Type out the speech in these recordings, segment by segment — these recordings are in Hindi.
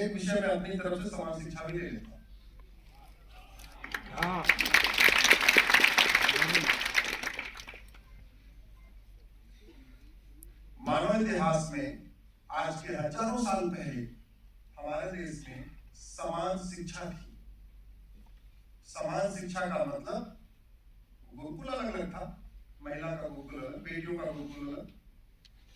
एक विषय में अपनी तरफ से समान शिक्षा भी दे देता हूं। मानव इतिहास में आज के हजारों साल पहले हमारे देश में समान शिक्षा थी। समान शिक्षा का मतलब गुरुकुल अलग अलग था, महिला का गुरुकुल अलग, बेटियों का गुरुकुल अलग,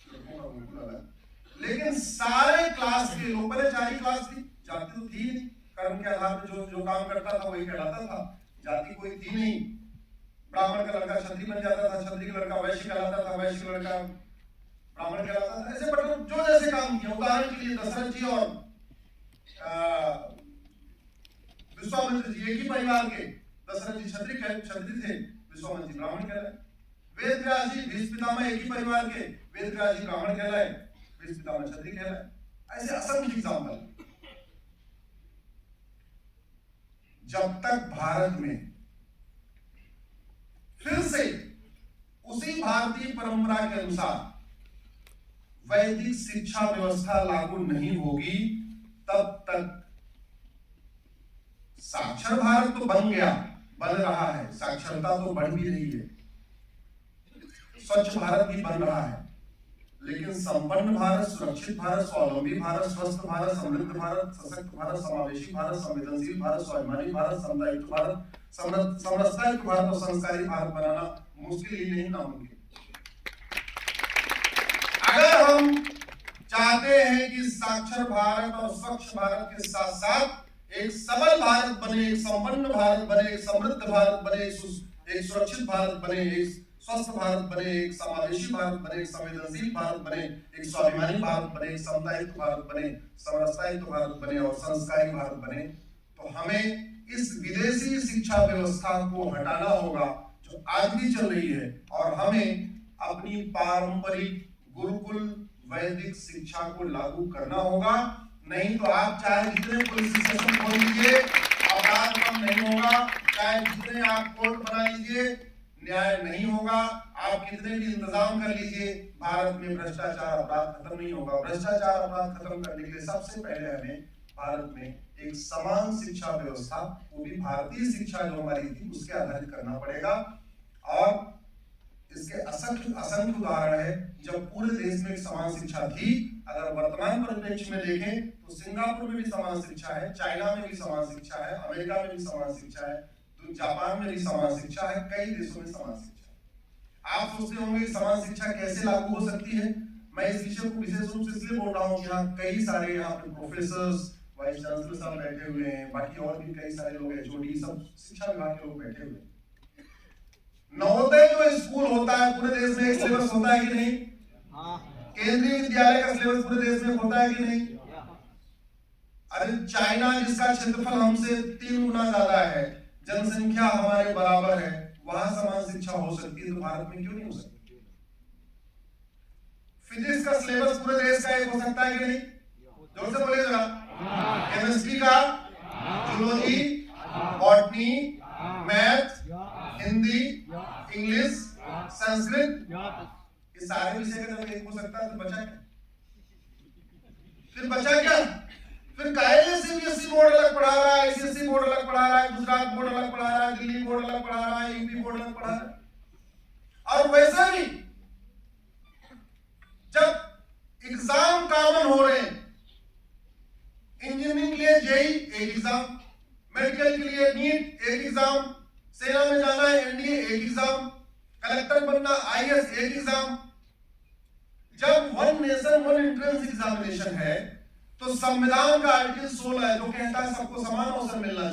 लड़कों का गुरुकुल अलग, लेकिन सारे क्लास के लोग, पहले 4 क्लास थी, जाति तो थी नहीं, कर्म के आधार पर जो काम करता था वही कहलाता था, जाति कोई थी नहीं। ब्राह्मण का लड़का क्षत्रिय बन जाता था, क्षत्रिय का लड़का वैश्य कहलाता था, वैश्य का लड़का ब्राह्मण कहलाता था। ऐसे मतलब जो जैसे काम किया। उदाहरण के लिए दशरथ जी और विश्वामित्र जी एक ही परिवार के, दशरथ जी क्षत्रिय थे, विश्वामित्र जी ब्राह्मण कहलाए। वेद व्यास जी भीष्म पितामह एक ही परिवार के, वेद व्यास जी ब्राह्मण कहलाए, भीष्म पितामह क्षत्रिय कहलाए। ऐसे असंख्य एग्जाम्पल। जब तक भारत में फिर से उसी भारतीय परंपरा के अनुसार वैदिक शिक्षा व्यवस्था लागू नहीं होगी, तब तक साक्षर भारत तो बन गया, बन रहा है, साक्षरता तो बढ़ भी रही है, स्वच्छ भारत भी बन रहा है, लेकिन संपन्न भारत, सुरक्षित भारत, स्वावलंबी भारत, स्वस्थ भारत, समृद्ध भारत, सशक्त भारत, समावेशी भारत, संवेदनशील भारत, स्वाभिमानी भारत, सामुदायिक भारत, समरसतायुक्त भारत और संस्कारी भारत बनाना मुश्किल ही नहीं, नामुमकिन। अगर हम चाहते हैं कि साक्षर भारत और स्वच्छ भारत के साथ साथ एक सबल भारत बने, एक संपन्न भारत बने, एक समृद्ध भारत बने, एक सुरक्षित भारत बने, एक स्वस्थ भारत बने, एक समावेशी भारत बने, एक संवेदनशील भारत बने, एक स्वाभिमानी भारत बने, एक सामुदायिक भारत बने, समरसतायुक्त भारत बने और संस्कारी भारत बने, तो हमें इस विदेशी शिक्षा व्यवस्था को हटाना होगा जो आज भी चल रही है, और हमें अपनी पारंपरिक गुरुकुल वैदिक शिक्षा को लागू करना होगा। नहीं तो आप चाहे जितने पुलिस स्टेशन खोल लीजिए, अपराध कम नहीं होगा, चाहे जितने आप कोर्ट बना लीजिए, न्याय नहीं होगा, आप कितने भी इंतजाम कर लीजिए, भारत में भ्रष्टाचार अपराध खत्म नहीं होगा। भ्रष्टाचार अपराध खत्म करने के लिए सबसे पहले हमें भारत में एक समान शिक्षा व्यवस्था, वो भी भारतीय शिक्षा जो हमारी थी उसके आधारित करना पड़ेगा। और इसके असंख्य उदाहरण है जब पूरे देश में समान शिक्षा थी। अगर वर्तमान परिप्रेक्ष्य में देखें तो सिंगापुर में भी समान शिक्षा है, चाइना में भी समान शिक्षा है, अमेरिका में भी समान शिक्षा है, तो जापान में भी समान शिक्षा है, कई देशों में समान शिक्षा है। आप सोचते होंगे समान शिक्षा कैसे लागू हो सकती है। मैं इस विषय को विशेष रूप से इसलिए बोल रहा हूँ कि यहाँ कई सारे यहाँ पे प्रोफेसर्स, वाइस चांसलर साहब बैठे हुए हैं, बाकी और भी कई सारे लोग, एचओडी, सब शिक्षा विभाग के लोग बैठे हुए हैं। नवोदय जो स्कूल होता है पूरे देश में एक सिलेबस होता है कि नहीं? केंद्रीय विद्यालय का सिलेबस पूरे देश में होता है कि नहीं? अरे चाइना जिसका क्षेत्रफल हमसे 3 गुना ज्यादा है, जनसंख्या हमारे बराबर है, वहां समान शिक्षा हो सकती है, तो भारत में क्यों नहीं हो सकती? फिजिक्स का सिलेबस पूरे देश का एक हो सकता है कि नहीं? जोर से बोलिए जरा। केमिस्ट्री का, zoology, botany, math, Hindi, English, Sanskrit, ये सारे विषय का जब एक हो सकता है तो बचा क्या? फिर बचा क्या? फिर काहे सीबीएसई बोर्ड अलग पढ़ा रहा है, आईसीएसई बोर्ड अलग पढ़ा रहा है, गुजरात बोर्ड अलग पढ़ा रहा है, दिल्ली बोर्ड अलग पढ़ा रहा है, यूपी बोर्ड अलग पढ़ा रहा है। और वैसा भी जब एग्जाम कॉमन हो रहे हैं, इंजीनियरिंग के लिए जेई एक एग्जाम, मेडिकल के लिए नीट एक एग्जाम, सेना में जाना है एनडीए एक एग्जाम, कलेक्टर बनना आईएएस एक एग्जाम। जब one nation one entrance examination है तो संविधान का आर्टिकल 16 है जो कहता है सबको समान अवसर मिलना चाहिए।